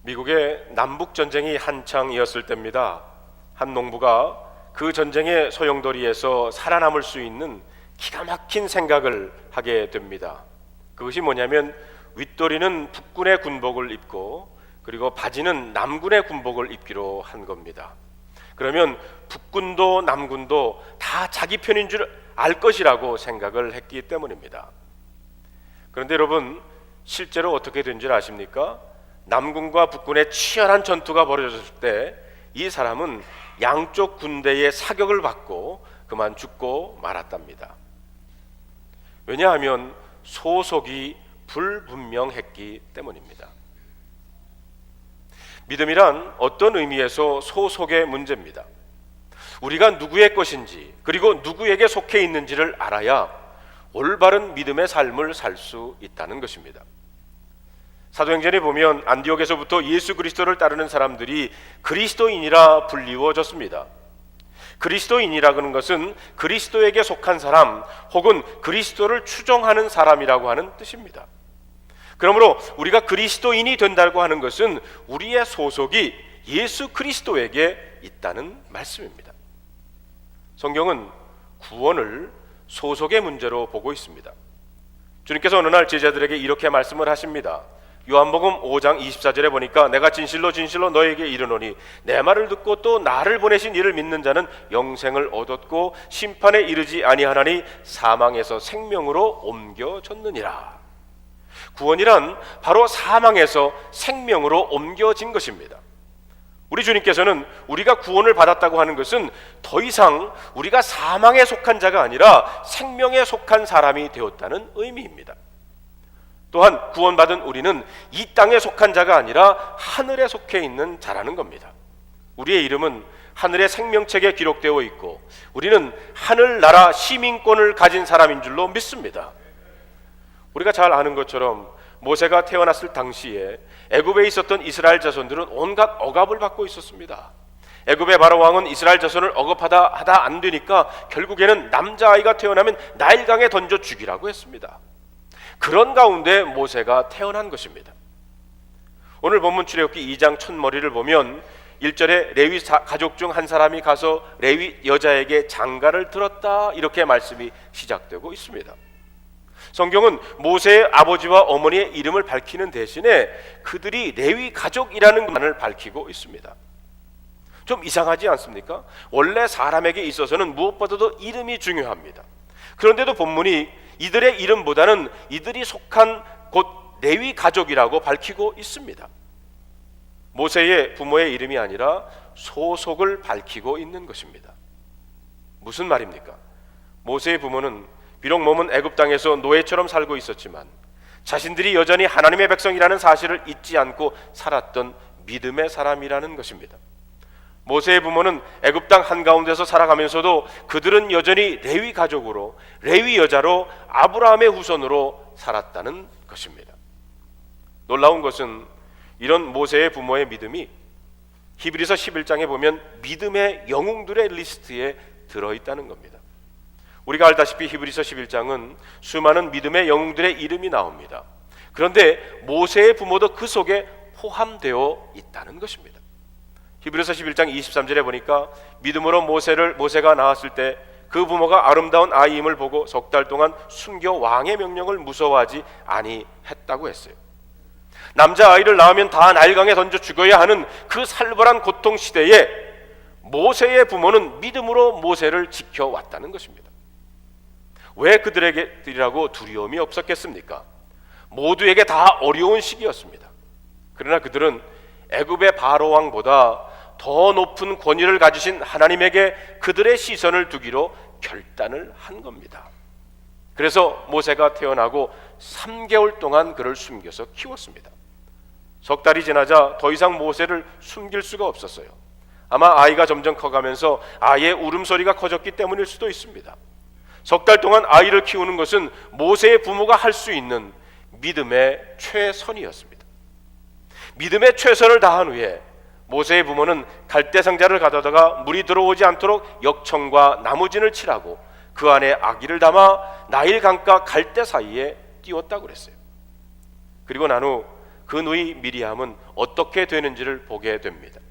미국의 남북전쟁이 한창이었을 때입니다. 한 농부가 그 전쟁의 소용돌이에서 살아남을 수 있는 기가 막힌 생각을 하게 됩니다. 그것이 뭐냐면 윗도리는 북군의 군복을 입고 그리고 바지는 남군의 군복을 입기로 한 겁니다. 그러면 북군도 남군도 다 자기 편인 줄 알 것이라고 생각을 했기 때문입니다. 그런데 여러분, 실제로 어떻게 된 줄 아십니까? 남군과 북군의 치열한 전투가 벌어졌을 때 이 사람은 양쪽 군대의 사격을 받고 그만 죽고 말았답니다. 왜냐하면 소속이 불분명했기 때문입니다. 믿음이란 어떤 의미에서 소속의 문제입니다. 우리가 누구의 것인지 그리고 누구에게 속해 있는지를 알아야 올바른 믿음의 삶을 살 수 있다는 것입니다. 사도행전에 보면 안디옥에서부터 예수 그리스도를 따르는 사람들이 그리스도인이라 불리워졌습니다. 그리스도인이라는 것은 그리스도에게 속한 사람 혹은 그리스도를 추종하는 사람이라고 하는 뜻입니다. 그러므로 우리가 그리스도인이 된다고 하는 것은 우리의 소속이 예수 그리스도에게 있다는 말씀입니다. 성경은 구원을 소속의 문제로 보고 있습니다. 주님께서 어느 날 제자들에게 이렇게 말씀을 하십니다. 요한복음 5장 24절에 보니까 내가 진실로 진실로 너에게 이르노니 내 말을 듣고 또 나를 보내신 이를 믿는 자는 영생을 얻었고 심판에 이르지 아니하나니 사망에서 생명으로 옮겨졌느니라. 구원이란 바로 사망에서 생명으로 옮겨진 것입니다. 우리 주님께서는 우리가 구원을 받았다고 하는 것은 더 이상 우리가 사망에 속한 자가 아니라 생명에 속한 사람이 되었다는 의미입니다. 또한 구원받은 우리는 이 땅에 속한 자가 아니라 하늘에 속해 있는 자라는 겁니다. 우리의 이름은 하늘의 생명책에 기록되어 있고 우리는 하늘나라 시민권을 가진 사람인 줄로 믿습니다. 우리가 잘 아는 것처럼 모세가 태어났을 당시에 애굽에 있었던 이스라엘 자손들은 온갖 억압을 받고 있었습니다. 애굽의 바로 왕은 이스라엘 자손을 억압하다 안 되니까 결국에는 남자아이가 태어나면 나일강에 던져 죽이라고 했습니다. 그런 가운데 모세가 태어난 것입니다. 오늘 본문 출애굽기 2장 첫머리를 보면 1절에 레위 가족 중 한 사람이 가서 레위 여자에게 장가를 들었다 이렇게 말씀이 시작되고 있습니다. 성경은 모세의 아버지와 어머니의 이름을 밝히는 대신에 그들이 레위 가족이라는 것만을 밝히고 있습니다. 좀 이상하지 않습니까? 원래 사람에게 있어서는 무엇보다도 이름이 중요합니다. 그런데도 본문이 이들의 이름보다는 이들이 속한 곧 레위 가족이라고 밝히고 있습니다. 모세의 부모의 이름이 아니라 소속을 밝히고 있는 것입니다. 무슨 말입니까? 모세의 부모는 비록 몸은 애굽 땅에서 노예처럼 살고 있었지만 자신들이 여전히 하나님의 백성이라는 사실을 잊지 않고 살았던 믿음의 사람이라는 것입니다. 모세의 부모는 애굽 땅 한가운데서 살아가면서도 그들은 여전히 레위 가족으로 레위 여자로 아브라함의 후손으로 살았다는 것입니다. 놀라운 것은 이런 모세의 부모의 믿음이 히브리서 11장에 보면 믿음의 영웅들의 리스트에 들어있다는 겁니다. 우리가 알다시피 히브리서 11장은 수많은 믿음의 영웅들의 이름이 나옵니다. 그런데 모세의 부모도 그 속에 포함되어 있다는 것입니다. 히브리서 11장 23절에 보니까 믿음으로 모세가 낳았을 때 그 부모가 아름다운 아이임을 보고 석 달 동안 숨겨 왕의 명령을 무서워하지 아니했다고 했어요. 남자아이를 낳으면 다 나일강에 던져 죽어야 하는 그 살벌한 고통 시대에 모세의 부모는 믿음으로 모세를 지켜왔다는 것입니다. 왜 그들에게라고 두려움이 없었겠습니까? 모두에게 다 어려운 시기였습니다. 그러나 그들은 애굽의 바로 왕보다 더 높은 권위를 가지신 하나님에게 그들의 시선을 두기로 결단을 한 겁니다. 그래서 모세가 태어나고 3개월 동안 그를 숨겨서 키웠습니다. 석 달이 지나자 더 이상 모세를 숨길 수가 없었어요. 아마 아이가 점점 커가면서 아이의 울음소리가 커졌기 때문일 수도 있습니다. 석 달 동안 아이를 키우는 것은 모세의 부모가 할 수 있는 믿음의 최선이었습니다. 믿음의 최선을 다한 후에 모세의 부모는 갈대상자를 가져다가 물이 들어오지 않도록 역청과 나무진을 칠하고 그 안에 아기를 담아 나일강과 갈대 사이에 띄웠다고 그랬어요. 그리고 난 후 그 누이 미리암은 어떻게 되는지를 보게 됩니다.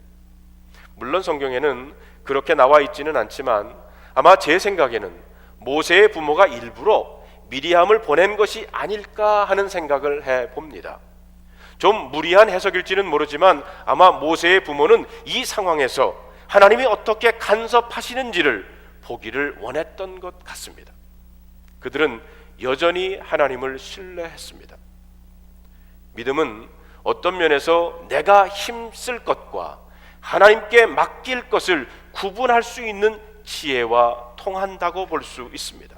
물론 성경에는 그렇게 나와 있지는 않지만 아마 제 생각에는 모세의 부모가 일부러 미리암을 보낸 것이 아닐까 하는 생각을 해봅니다. 좀 무리한 해석일지는 모르지만 아마 모세의 부모는 이 상황에서 하나님이 어떻게 간섭하시는지를 보기를 원했던 것 같습니다. 그들은 여전히 하나님을 신뢰했습니다. 믿음은 어떤 면에서 내가 힘쓸 것과 하나님께 맡길 것을 구분할 수 있는 지혜와 통한다고 볼 수 있습니다.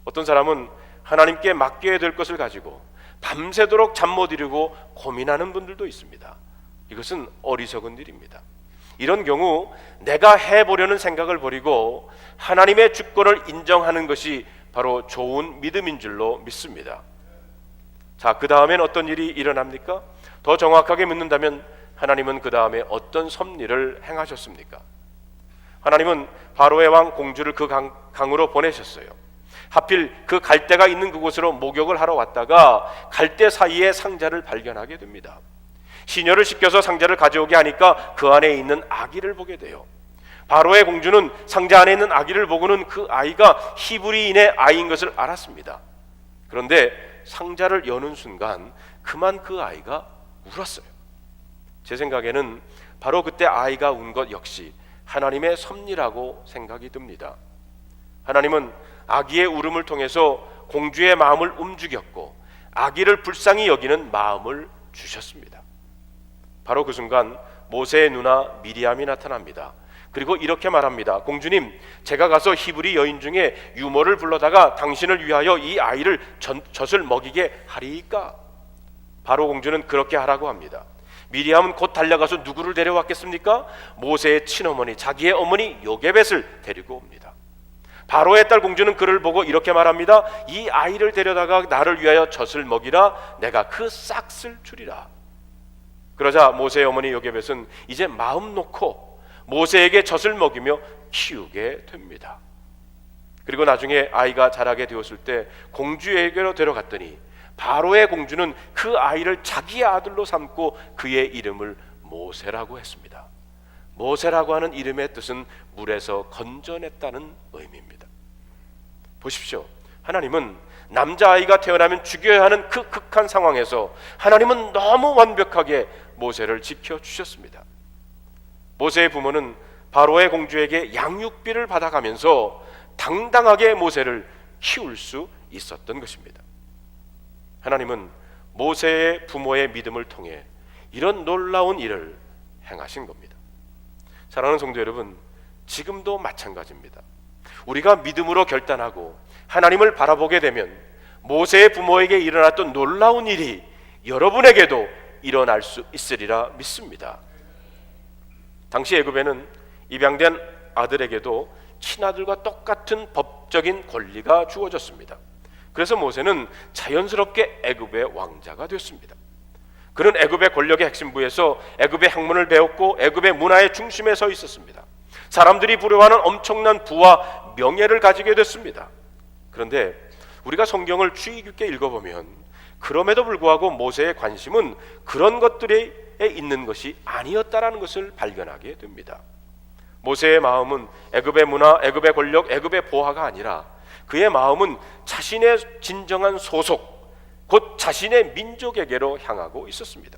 어떤 사람은 하나님께 맡겨야 될 것을 가지고 밤새도록 잠 못 이루고 고민하는 분들도 있습니다. 이것은 어리석은 일입니다. 이런 경우 내가 해보려는 생각을 버리고 하나님의 주권을 인정하는 것이 바로 좋은 믿음인 줄로 믿습니다. 자, 그 다음엔 어떤 일이 일어납니까? 더 정확하게 묻는다면 하나님은 그 다음에 어떤 섭리를 행하셨습니까? 하나님은 바로의 왕 공주를 그 강으로 보내셨어요. 하필 그 갈대가 있는 그곳으로 목욕을 하러 왔다가 갈대 사이에 상자를 발견하게 됩니다. 시녀를 시켜서 상자를 가져오게 하니까 그 안에 있는 아기를 보게 돼요. 바로의 공주는 상자 안에 있는 아기를 보고는 그 아이가 히브리인의 아이인 것을 알았습니다. 그런데 상자를 여는 순간 그만 그 아이가 울었어요. 제 생각에는 바로 그때 아이가 운 것 역시 하나님의 섭리라고 생각이 듭니다. 하나님은 아기의 울음을 통해서 공주의 마음을 움직였고 아기를 불쌍히 여기는 마음을 주셨습니다. 바로 그 순간 모세의 누나 미리암이 나타납니다. 그리고 이렇게 말합니다. 공주님, 제가 가서 히브리 여인 중에 유모를 불러다가 당신을 위하여 이 아이를 젖을 먹이게 하리이까? 바로 공주는 그렇게 하라고 합니다. 미리암은 곧 달려가서 누구를 데려왔겠습니까? 모세의 친어머니, 자기의 어머니 요게벳을 데리고 옵니다. 바로의 딸 공주는 그를 보고 이렇게 말합니다. 이 아이를 데려다가 나를 위하여 젖을 먹이라. 내가 그 싹쓸 주리라. 그러자 모세의 어머니 요게벳은 이제 마음 놓고 모세에게 젖을 먹이며 키우게 됩니다. 그리고 나중에 아이가 자라게 되었을 때 공주에게로 데려갔더니 바로의 공주는 그 아이를 자기의 아들로 삼고 그의 이름을 모세라고 했습니다. 모세라고 하는 이름의 뜻은 물에서 건져냈다는 의미입니다. 보십시오. 하나님은 남자아이가 태어나면 죽여야 하는 그 극한 상황에서 하나님은 너무 완벽하게 모세를 지켜주셨습니다. 모세의 부모는 바로의 공주에게 양육비를 받아가면서 당당하게 모세를 키울 수 있었던 것입니다. 하나님은 모세의 부모의 믿음을 통해 이런 놀라운 일을 행하신 겁니다. 사랑하는 성도 여러분, 지금도 마찬가지입니다. 우리가 믿음으로 결단하고 하나님을 바라보게 되면 모세의 부모에게 일어났던 놀라운 일이 여러분에게도 일어날 수 있으리라 믿습니다. 당시 애굽에는 입양된 아들에게도 친아들과 똑같은 법적인 권리가 주어졌습니다. 그래서 모세는 자연스럽게 애굽의 왕자가 됐습니다. 그는 애굽의 권력의 핵심부에서 애굽의 학문을 배웠고 애굽의 문화의 중심에 서 있었습니다. 사람들이 부러워하는 엄청난 부와 명예를 가지게 됐습니다. 그런데 우리가 성경을 주의 깊게 읽어보면 그럼에도 불구하고 모세의 관심은 그런 것들에 있는 것이 아니었다라는 것을 발견하게 됩니다. 모세의 마음은 애굽의 문화, 애굽의 권력, 애굽의 보화가 아니라 그의 마음은 자신의 진정한 소속, 곧 자신의 민족에게로 향하고 있었습니다.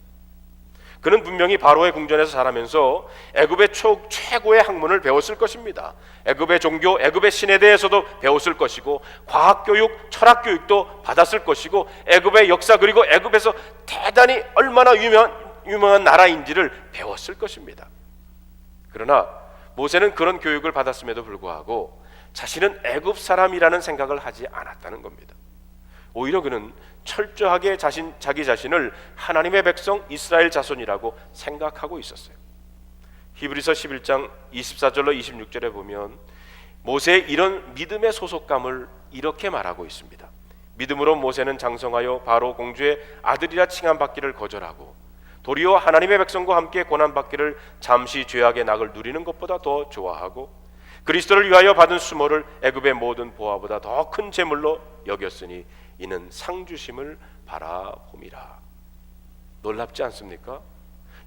그는 분명히 바로의 궁전에서 자라면서 애굽의 최고의 학문을 배웠을 것입니다. 애굽의 종교, 애굽의 신에 대해서도 배웠을 것이고 과학교육, 철학교육도 받았을 것이고 애굽의 역사 그리고 애굽에서 대단히 얼마나 유명한 나라인지를 배웠을 것입니다. 그러나 모세는 그런 교육을 받았음에도 불구하고 자신은 애굽 사람이라는 생각을 하지 않았다는 겁니다. 오히려 그는 철저하게 자기 자신을 하나님의 백성 이스라엘 자손이라고 생각하고 있었어요. 히브리서 11장 24절로 26절에 보면 모세의 이런 믿음의 소속감을 이렇게 말하고 있습니다. 믿음으로 모세는 장성하여 바로 공주의 아들이라 칭함받기를 거절하고 도리어 하나님의 백성과 함께 고난받기를 잠시 죄악의 낙을 누리는 것보다 더 좋아하고 그리스도를 위하여 받은 수모를 애굽의 모든 보화보다 더 큰 재물로 여겼으니 이는 상 주심을 바라봄이라. 놀랍지 않습니까?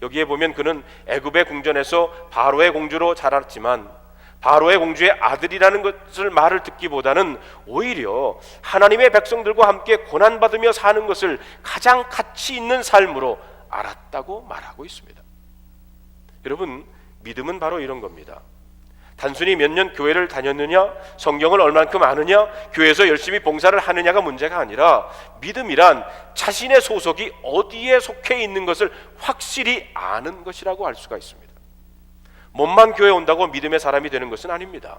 여기에 보면 그는 애굽의 궁전에서 바로의 공주로 자랐지만 바로의 공주의 아들이라는 것을 말을 듣기보다는 오히려 하나님의 백성들과 함께 고난받으며 사는 것을 가장 가치 있는 삶으로 알았다고 말하고 있습니다. 여러분, 믿음은 바로 이런 겁니다. 단순히 몇 년 교회를 다녔느냐, 성경을 얼만큼 아느냐, 교회에서 열심히 봉사를 하느냐가 문제가 아니라 믿음이란 자신의 소속이 어디에 속해 있는 것을 확실히 아는 것이라고 할 수가 있습니다. 몸만 교회 온다고 믿음의 사람이 되는 것은 아닙니다.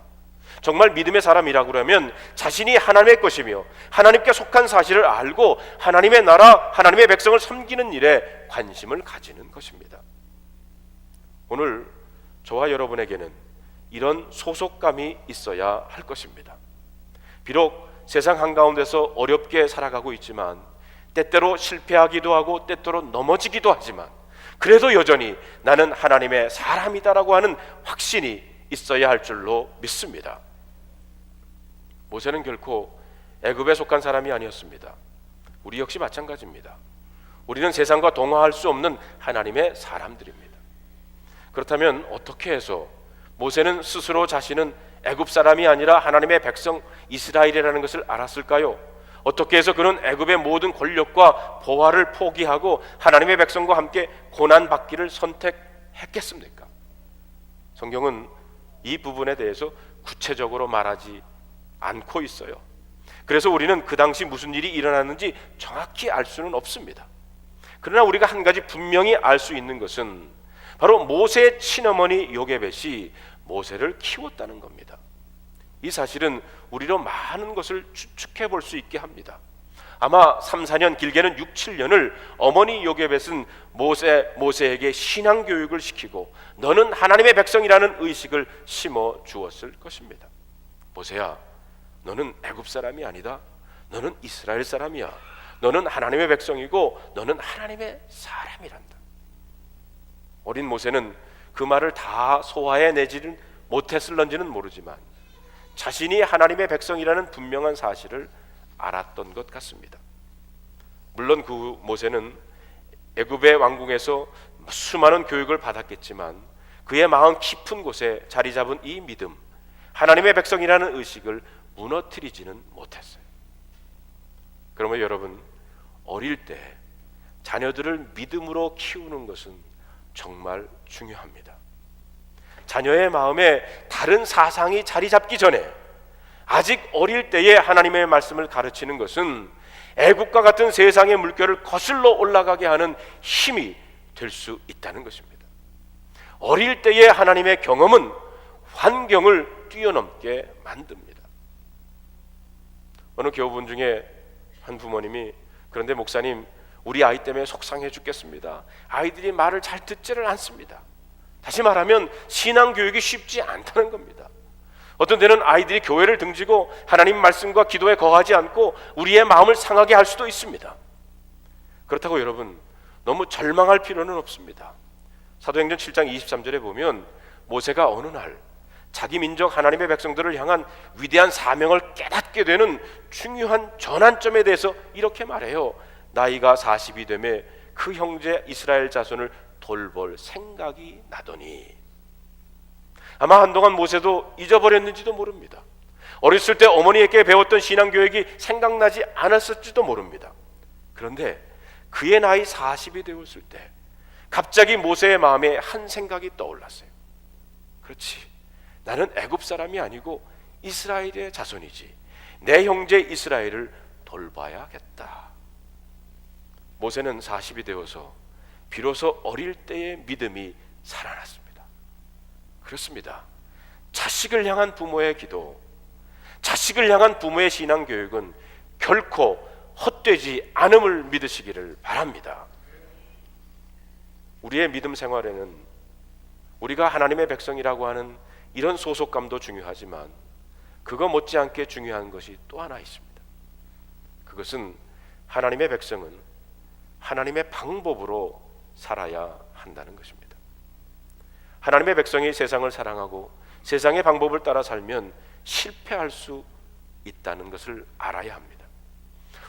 정말 믿음의 사람이라고 그러면 자신이 하나님의 것이며 하나님께 속한 사실을 알고 하나님의 나라, 하나님의 백성을 섬기는 일에 관심을 가지는 것입니다. 오늘 저와 여러분에게는 이런 소속감이 있어야 할 것입니다. 비록 세상 한가운데서 어렵게 살아가고 있지만 때때로 실패하기도 하고 때때로 넘어지기도 하지만 그래도 여전히 나는 하나님의 사람이다라고 하는 확신이 있어야 할 줄로 믿습니다. 모세는 결코 애굽에 속한 사람이 아니었습니다. 우리 역시 마찬가지입니다. 우리는 세상과 동화할 수 없는 하나님의 사람들입니다. 그렇다면 어떻게 해서 모세는 스스로 자신은 애굽 사람이 아니라 하나님의 백성 이스라엘이라는 것을 알았을까요? 어떻게 해서 그는 애굽의 모든 권력과 보화를 포기하고 하나님의 백성과 함께 고난받기를 선택했겠습니까? 성경은 이 부분에 대해서 구체적으로 말하지 않고 있어요. 그래서 우리는 그 당시 무슨 일이 일어났는지 정확히 알 수는 없습니다. 그러나 우리가 한 가지 분명히 알 수 있는 것은 바로 모세의 친어머니 요게벳이 모세를 키웠다는 겁니다. 이 사실은 우리로 많은 것을 추측해 볼 수 있게 합니다. 아마 3, 4년 길게는 6, 7년을 어머니 요게벳은 모세에게 신앙 교육을 시키고 너는 하나님의 백성이라는 의식을 심어 주었을 것입니다. 모세야, 너는 애굽 사람이 아니다. 너는 이스라엘 사람이야. 너는 하나님의 백성이고 너는 하나님의 사람이란다. 어린 모세는 그 말을 다 소화해내지는 못했을런지는 모르지만 자신이 하나님의 백성이라는 분명한 사실을 알았던 것 같습니다. 물론 그 모세는 애굽의 왕궁에서 수많은 교육을 받았겠지만 그의 마음 깊은 곳에 자리 잡은 이 믿음, 하나님의 백성이라는 의식을 무너뜨리지는 못했어요. 그러면 여러분, 어릴 때 자녀들을 믿음으로 키우는 것은 정말 중요합니다. 자녀의 마음에 다른 사상이 자리 잡기 전에 아직 어릴 때에 하나님의 말씀을 가르치는 것은 애국과 같은 세상의 물결을 거슬러 올라가게 하는 힘이 될 수 있다는 것입니다. 어릴 때의 하나님의 경험은 환경을 뛰어넘게 만듭니다. 어느 교우분 중에 한 부모님이 그런데 목사님, 우리 아이 때문에 속상해 죽겠습니다. 아이들이 말을 잘 듣지를 않습니다. 다시 말하면 신앙교육이 쉽지 않다는 겁니다. 어떤 때는 아이들이 교회를 등지고 하나님 말씀과 기도에 거하지 않고 우리의 마음을 상하게 할 수도 있습니다. 그렇다고 여러분 너무 절망할 필요는 없습니다. 사도행전 7장 23절에 보면 모세가 어느 날 자기 민족 하나님의 백성들을 향한 위대한 사명을 깨닫게 되는 중요한 전환점에 대해서 이렇게 말해요. 나이가 40이 되매 그 형제 이스라엘 자손을 돌볼 생각이 나더니. 아마 한동안 모세도 잊어버렸는지도 모릅니다. 어렸을 때 어머니에게 배웠던 신앙교육이 생각나지 않았을지도 모릅니다. 그런데 그의 나이 40이 되었을 때 갑자기 모세의 마음에 한 생각이 떠올랐어요. 그렇지, 나는 애굽 사람이 아니고 이스라엘의 자손이지. 내 형제 이스라엘을 돌봐야겠다. 모세는 40이 되어서 비로소 어릴 때의 믿음이 살아났습니다. 그렇습니다. 자식을 향한 부모의 기도, 자식을 향한 부모의 신앙교육은 결코 헛되지 않음을 믿으시기를 바랍니다. 우리의 믿음 생활에는 우리가 하나님의 백성이라고 하는 이런 소속감도 중요하지만 그거 못지않게 중요한 것이 또 하나 있습니다. 그것은 하나님의 백성은 하나님의 방법으로 살아야 한다는 것입니다. 하나님의 백성이 세상을 사랑하고 세상의 방법을 따라 살면 실패할 수 있다는 것을 알아야 합니다.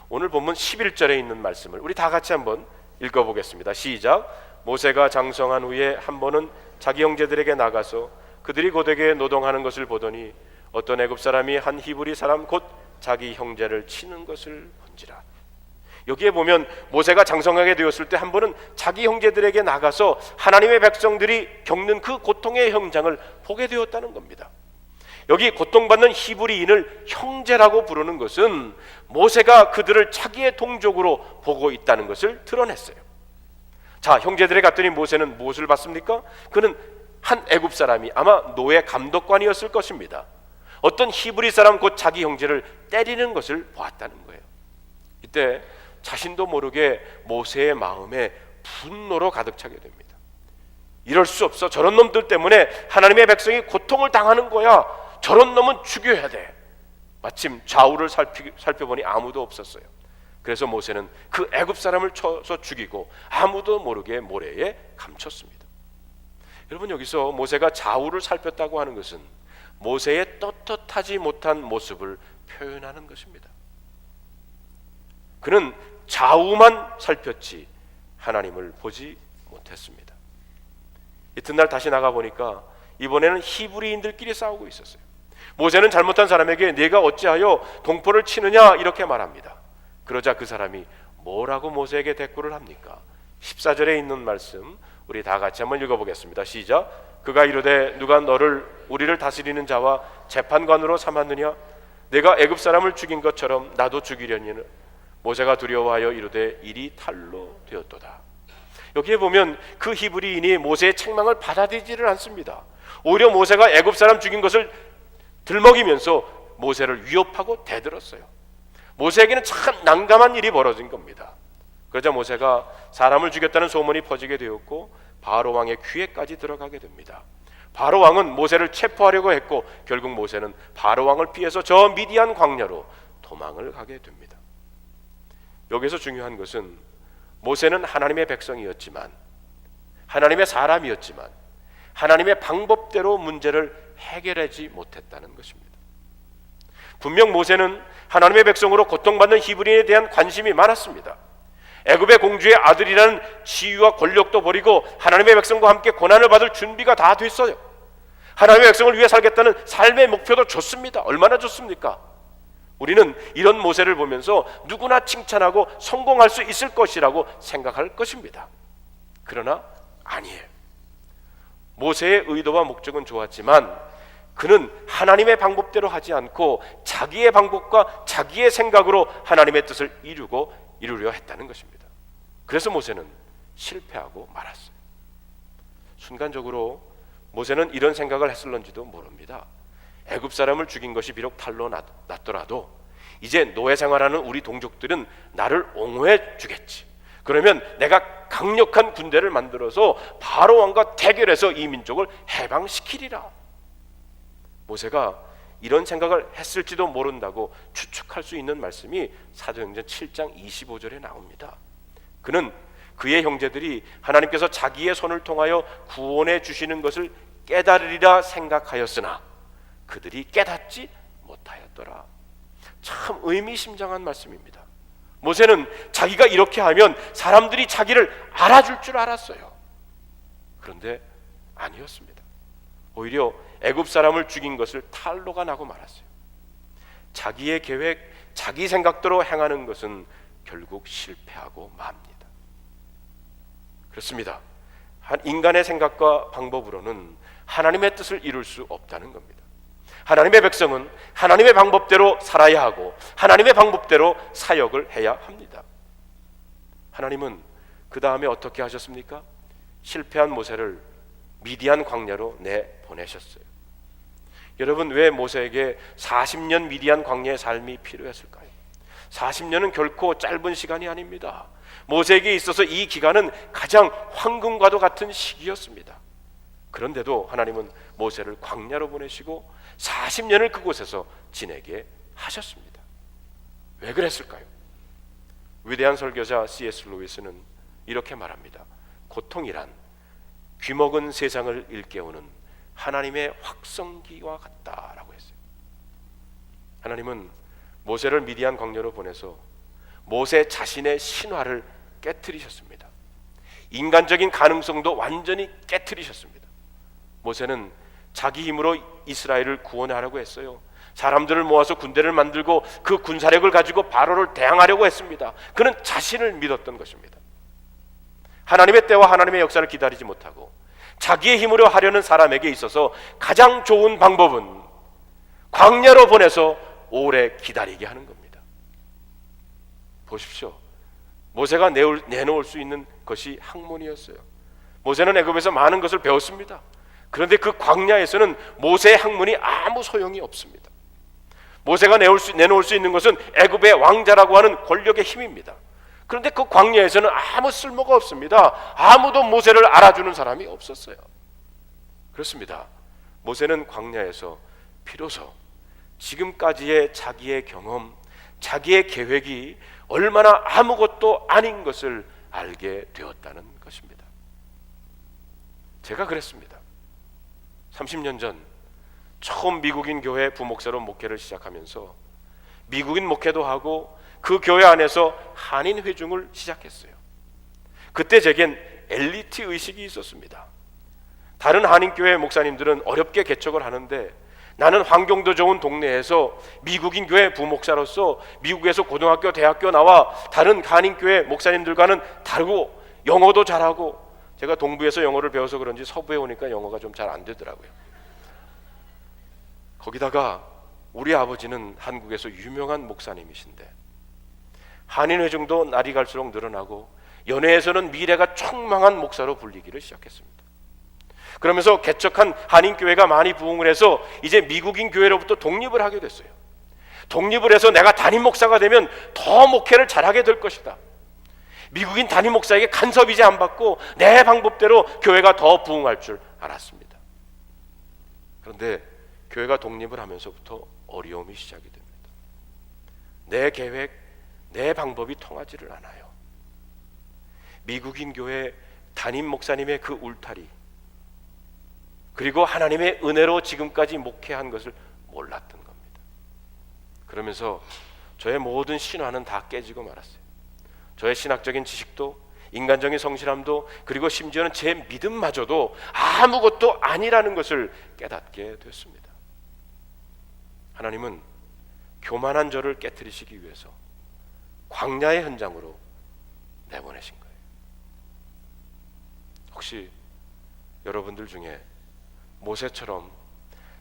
오늘 본문 11절에 있는 말씀을 우리 다 같이 한번 읽어보겠습니다. 시작. 모세가 장성한 후에 한 번은 자기 형제들에게 나가서 그들이 고되게 노동하는 것을 보더니 어떤 애굽 사람이 한 히브리 사람 곧 자기 형제를 치는 것을 본지라. 여기에 보면 모세가 장성하게 되었을 때 한 번은 자기 형제들에게 나가서 하나님의 백성들이 겪는 그 고통의 현장을 보게 되었다는 겁니다. 여기 고통받는 히브리인을 형제라고 부르는 것은 모세가 그들을 자기의 동족으로 보고 있다는 것을 드러냈어요. 자, 형제들에 갔더니 모세는 무엇을 봤습니까? 그는 한 애굽 사람이 아마 노예 감독관이었을 것입니다. 어떤 히브리 사람 곧 자기 형제를 때리는 것을 보았다는 거예요. 이때 자신도 모르게 모세의 마음에 분노로 가득 차게 됩니다. 이럴 수 없어. 저런 놈들 때문에 하나님의 백성이 고통을 당하는 거야. 저런 놈은 죽여야 돼. 마침 좌우를 살펴보니 아무도 없었어요. 그래서 모세는 그 애굽 사람을 쳐서 죽이고 아무도 모르게 모래에 감췄습니다. 여러분, 여기서 모세가 좌우를 살폈다고 하는 것은 모세의 떳떳하지 못한 모습을 표현하는 것입니다. 그는 좌우만 살폈지 하나님을 보지 못했습니다. 이튿날 다시 나가보니까 이번에는 히브리인들끼리 싸우고 있었어요. 모세는 잘못한 사람에게 네가 어찌하여 동포를 치느냐 이렇게 말합니다. 그러자 그 사람이 뭐라고 모세에게 대꾸를 합니까? 14절에 있는 말씀 우리 다 같이 한번 읽어보겠습니다. 시작. 그가 이르되 누가 너를 우리를 다스리는 자와 재판관으로 삼았느냐? 내가 애굽 사람을 죽인 것처럼 나도 죽이려니는. 모세가 두려워하여 이르되 일이 탈로 되었도다. 여기에 보면 그 히브리인이 모세의 책망을 받아들이지를 않습니다. 오히려 모세가 애굽 사람 죽인 것을 들먹이면서 모세를 위협하고 대들었어요. 모세에게는 참 난감한 일이 벌어진 겁니다. 그러자 모세가 사람을 죽였다는 소문이 퍼지게 되었고 바로 왕의 귀에까지 들어가게 됩니다. 바로 왕은 모세를 체포하려고 했고 결국 모세는 바로 왕을 피해서 저 미디안 광야로 도망을 가게 됩니다. 여기서 중요한 것은 모세는 하나님의 백성이었지만, 하나님의 사람이었지만 하나님의 방법대로 문제를 해결하지 못했다는 것입니다. 분명 모세는 하나님의 백성으로 고통받는 히브리인에 대한 관심이 많았습니다. 애굽의 공주의 아들이라는 지위와 권력도 버리고 하나님의 백성과 함께 고난을 받을 준비가 다 됐어요. 하나님의 백성을 위해 살겠다는 삶의 목표도 좋습니다. 얼마나 좋습니까? 우리는 이런 모세를 보면서 누구나 칭찬하고 성공할 수 있을 것이라고 생각할 것입니다. 그러나 아니에요. 모세의 의도와 목적은 좋았지만 그는 하나님의 방법대로 하지 않고 자기의 방법과 자기의 생각으로 하나님의 뜻을 이루려 했다는 것입니다. 그래서 모세는 실패하고 말았어요. 순간적으로 모세는 이런 생각을 했을런지도 모릅니다. 애굽 사람을 죽인 것이 비록 탈로 났더라도 이제 노예 생활하는 우리 동족들은 나를 옹호해 주겠지. 그러면 내가 강력한 군대를 만들어서 바로 왕과 대결해서 이 민족을 해방시키리라. 모세가 이런 생각을 했을지도 모른다고 추측할 수 있는 말씀이 사도행전 7장 25절에 나옵니다. 그는 그의 형제들이 하나님께서 자기의 손을 통하여 구원해 주시는 것을 깨달으리라 생각하였으나 그들이 깨닫지 못하였더라. 참 의미심장한 말씀입니다. 모세는 자기가 이렇게 하면 사람들이 자기를 알아줄 줄 알았어요. 그런데 아니었습니다. 오히려 애굽 사람을 죽인 것을 탈로가 나고 말았어요. 자기의 계획, 자기 생각대로 행하는 것은 결국 실패하고 맙니다. 그렇습니다. 인간의 생각과 방법으로는 하나님의 뜻을 이룰 수 없다는 겁니다. 하나님의 백성은 하나님의 방법대로 살아야 하고 하나님의 방법대로 사역을 해야 합니다. 하나님은 그 다음에 어떻게 하셨습니까? 실패한 모세를 미디안 광야로 내보내셨어요. 여러분, 왜 모세에게 40년 미디안 광야의 삶이 필요했을까요? 40년은 결코 짧은 시간이 아닙니다. 모세에게 있어서 이 기간은 가장 황금과도 같은 시기였습니다. 그런데도 하나님은 모세를 광야로 보내시고 40년을 그곳에서 지내게 하셨습니다. 왜 그랬을까요? 위대한 설교자 C.S. 루이스는 이렇게 말합니다. 고통이란 귀먹은 세상을 일깨우는 하나님의 확성기와 같다라고 했어요. 하나님은 모세를 미디안 광야로 보내서 모세 자신의 신화를 깨트리셨습니다. 인간적인 가능성도 완전히 깨트리셨습니다. 모세는 자기 힘으로 이스라엘을 구원하려고 했어요. 사람들을 모아서 군대를 만들고 그 군사력을 가지고 바로를 대항하려고 했습니다. 그는 자신을 믿었던 것입니다. 하나님의 때와 하나님의 역사를 기다리지 못하고 자기의 힘으로 하려는 사람에게 있어서 가장 좋은 방법은 광야로 보내서 오래 기다리게 하는 겁니다. 보십시오. 모세가 내놓을 수 있는 것이 학문이었어요. 모세는 애굽에서 많은 것을 배웠습니다. 그런데 그 광야에서는 모세의 학문이 아무 소용이 없습니다. 모세가 내놓을 수 있는 것은 애굽의 왕자라고 하는 권력의 힘입니다. 그런데 그 광야에서는 아무 쓸모가 없습니다. 아무도 모세를 알아주는 사람이 없었어요. 그렇습니다. 모세는 광야에서 비로소 지금까지의 자기의 경험, 자기의 계획이 얼마나 아무것도 아닌 것을 알게 되었다는 것입니다. 제가 그랬습니다. 30년 전 처음 미국인 교회 부목사로 목회를 시작하면서 미국인 목회도 하고 그 교회 안에서 한인 회중을 시작했어요. 그때 제겐 엘리트 의식이 있었습니다. 다른 한인 교회 목사님들은 어렵게 개척을 하는데 나는 환경도 좋은 동네에서 미국인 교회 부목사로서 미국에서 고등학교, 대학교 나와 다른 한인 교회 목사님들과는 다르고 영어도 잘하고, 제가 동부에서 영어를 배워서 그런지 서부에 오니까 영어가 좀 잘 안 되더라고요. 거기다가 우리 아버지는 한국에서 유명한 목사님이신데 한인 회중도 날이 갈수록 늘어나고 연예에서는 미래가 촉망한 목사로 불리기를 시작했습니다. 그러면서 개척한 한인 교회가 많이 부흥을 해서 이제 미국인 교회로부터 독립을 하게 됐어요. 독립을 해서 내가 담임 목사가 되면 더 목회를 잘하게 될 것이다. 미국인 담임 목사에게 간섭이지 안 받고 내 방법대로 교회가 더 부흥할 줄 알았습니다. 그런데 교회가 독립을 하면서부터 어려움이 시작이 됩니다. 내 계획, 내 방법이 통하지를 않아요. 미국인 교회 담임 목사님의 그 울타리, 그리고 하나님의 은혜로 지금까지 목회한 것을 몰랐던 겁니다. 그러면서 저의 모든 신화는 다 깨지고 말았어요. 저의 신학적인 지식도, 인간적인 성실함도, 그리고 심지어는 제 믿음마저도 아무것도 아니라는 것을 깨닫게 됐습니다. 하나님은 교만한 저를 깨트리시기 위해서 광야의 현장으로 내보내신 거예요. 혹시 여러분들 중에 모세처럼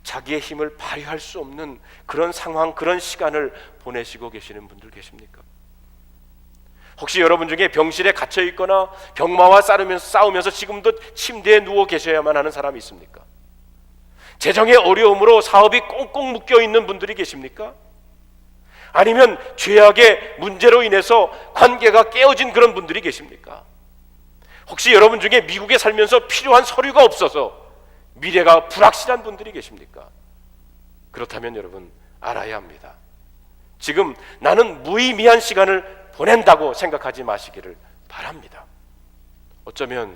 자기의 힘을 발휘할 수 없는 그런 상황, 그런 시간을 보내시고 계시는 분들 계십니까? 혹시 여러분 중에 병실에 갇혀 있거나 병마와 싸우면서 지금도 침대에 누워 계셔야만 하는 사람이 있습니까? 재정의 어려움으로 사업이 꽁꽁 묶여 있는 분들이 계십니까? 아니면 죄악의 문제로 인해서 관계가 깨어진 그런 분들이 계십니까? 혹시 여러분 중에 미국에 살면서 필요한 서류가 없어서 미래가 불확실한 분들이 계십니까? 그렇다면 여러분 알아야 합니다. 지금 나는 무의미한 시간을 보낸다고 생각하지 마시기를 바랍니다. 어쩌면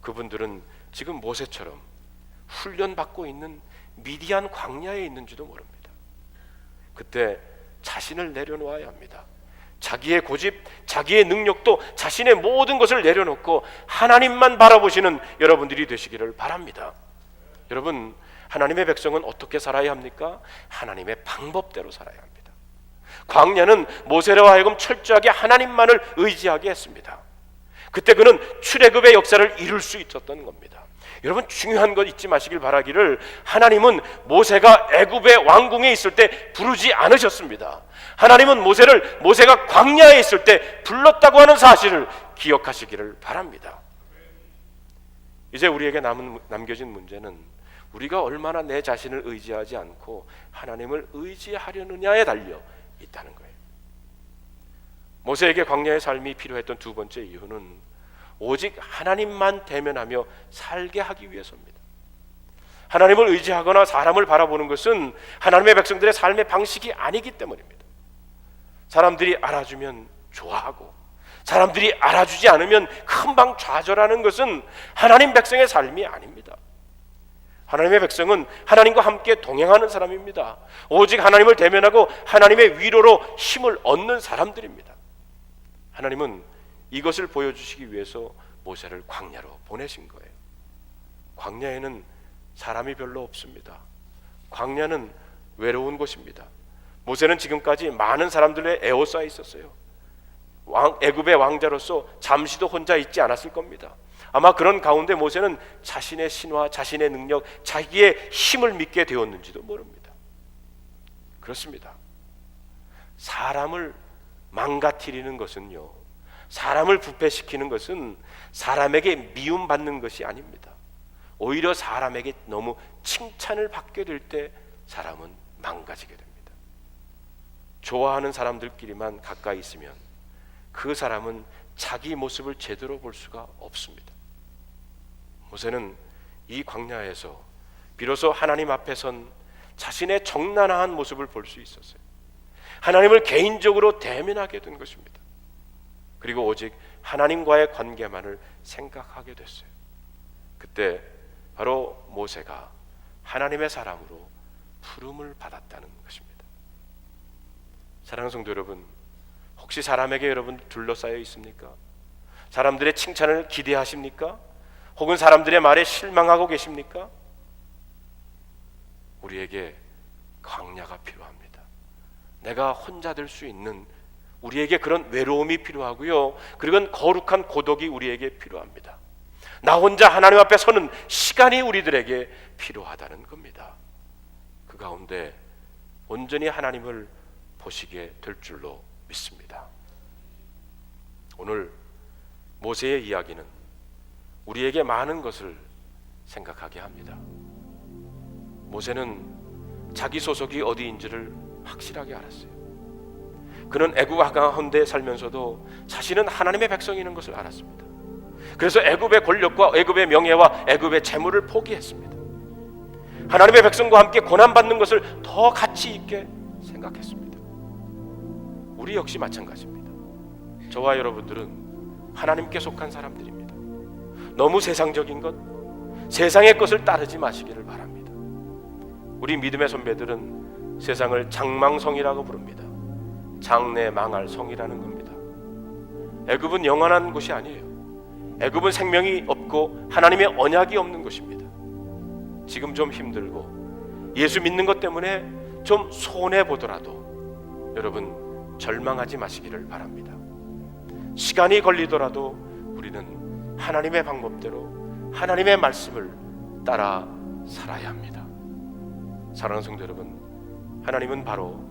그분들은 지금 모세처럼 훈련받고 있는 미디안 광야에 있는지도 모릅니다. 그때 자신을 내려놓아야 합니다. 자기의 고집, 자기의 능력도, 자신의 모든 것을 내려놓고 하나님만 바라보시는 여러분들이 되시기를 바랍니다. 여러분, 하나님의 백성은 어떻게 살아야 합니까? 하나님의 방법대로 살아야 합니다. 광야는 모세로 하여금 철저하게 하나님만을 의지하게 했습니다. 그때 그는 출애굽의 역사를 이룰 수 있었던 겁니다. 여러분, 중요한 것 잊지 마시길 바라기를, 하나님은 모세가 애굽의 왕궁에 있을 때 부르지 않으셨습니다. 하나님은 모세가 광야에 있을 때 불렀다고 하는 사실을 기억하시기를 바랍니다. 이제 우리에게 남겨진 문제는 우리가 얼마나 내 자신을 의지하지 않고 하나님을 의지하려느냐에 달려 있다는 거예요. 모세에게 광야의 삶이 필요했던 두 번째 이유는 오직 하나님만 대면하며 살게 하기 위해서입니다. 하나님을 의지하거나 사람을 바라보는 것은 하나님의 백성들의 삶의 방식이 아니기 때문입니다. 사람들이 알아주면 좋아하고 사람들이 알아주지 않으면 금방 좌절하는 것은 하나님 백성의 삶이 아닙니다. 하나님의 백성은 하나님과 함께 동행하는 사람입니다. 오직 하나님을 대면하고 하나님의 위로로 힘을 얻는 사람들입니다. 하나님은 이것을 보여주시기 위해서 모세를 광야로 보내신 거예요. 광야에는 사람이 별로 없습니다. 광야는 외로운 곳입니다. 모세는 지금까지 많은 사람들의 에워싸여 있었어요. 애굽의 왕자로서 잠시도 혼자 있지 않았을 겁니다. 아마 그런 가운데 모세는 자신의 신화, 자신의 능력, 자기의 힘을 믿게 되었는지도 모릅니다. 그렇습니다. 사람을 망가뜨리는 것은요, 사람을 부패시키는 것은 사람에게 미움받는 것이 아닙니다. 오히려 사람에게 너무 칭찬을 받게 될 때 사람은 망가지게 됩니다. 좋아하는 사람들끼리만 가까이 있으면 그 사람은 자기 모습을 제대로 볼 수가 없습니다. 모세는 이 광야에서 비로소 하나님 앞에 선 자신의 정나라한 모습을 볼 수 있었어요. 하나님을 개인적으로 대면하게 된 것입니다. 그리고 오직 하나님과의 관계만을 생각하게 됐어요. 그때 바로 모세가 하나님의 사람으로 부름을 받았다는 것입니다. 사랑하는 성도 여러분, 혹시 사람에게 여러분 둘러싸여 있습니까? 사람들의 칭찬을 기대하십니까? 혹은 사람들의 말에 실망하고 계십니까? 우리에게 광야가 필요합니다. 내가 혼자 될 수 있는, 우리에게 그런 외로움이 필요하고요, 그리고 거룩한 고독이 우리에게 필요합니다. 나 혼자 하나님 앞에 서는 시간이 우리들에게 필요하다는 겁니다. 그 가운데 온전히 하나님을 보시게 될 줄로 믿습니다. 오늘 모세의 이야기는 우리에게 많은 것을 생각하게 합니다. 모세는 자기 소속이 어디인지를 확실하게 알았어요. 그는 애굽 가운데 살면서도 자신은 하나님의 백성이라는 것을 알았습니다. 그래서 애굽의 권력과 애굽의 명예와 애굽의 재물을 포기했습니다. 하나님의 백성과 함께 고난받는 것을 더 가치 있게 생각했습니다. 우리 역시 마찬가지입니다. 저와 여러분들은 하나님께 속한 사람들입니다. 너무 세상적인 것, 세상의 것을 따르지 마시기를 바랍니다. 우리 믿음의 선배들은 세상을 장망성이라고 부릅니다. 장래 망할 성이라는 겁니다. 애굽은 영원한 곳이 아니에요. 애굽은 생명이 없고 하나님의 언약이 없는 곳입니다. 지금 좀 힘들고 예수 믿는 것 때문에 좀 손해 보더라도 여러분 절망하지 마시기를 바랍니다. 시간이 걸리더라도 우리는 하나님의 방법대로 하나님의 말씀을 따라 살아야 합니다. 사랑하는 성도 여러분, 하나님은 바로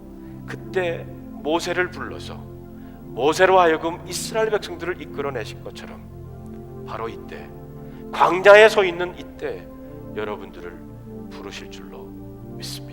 그때 모세를 불러서 모세로 하여금 이스라엘 백성들을 이끌어내신 것처럼 바로 이때 광야에 서 있는 이때 여러분들을 부르실 줄로 믿습니다.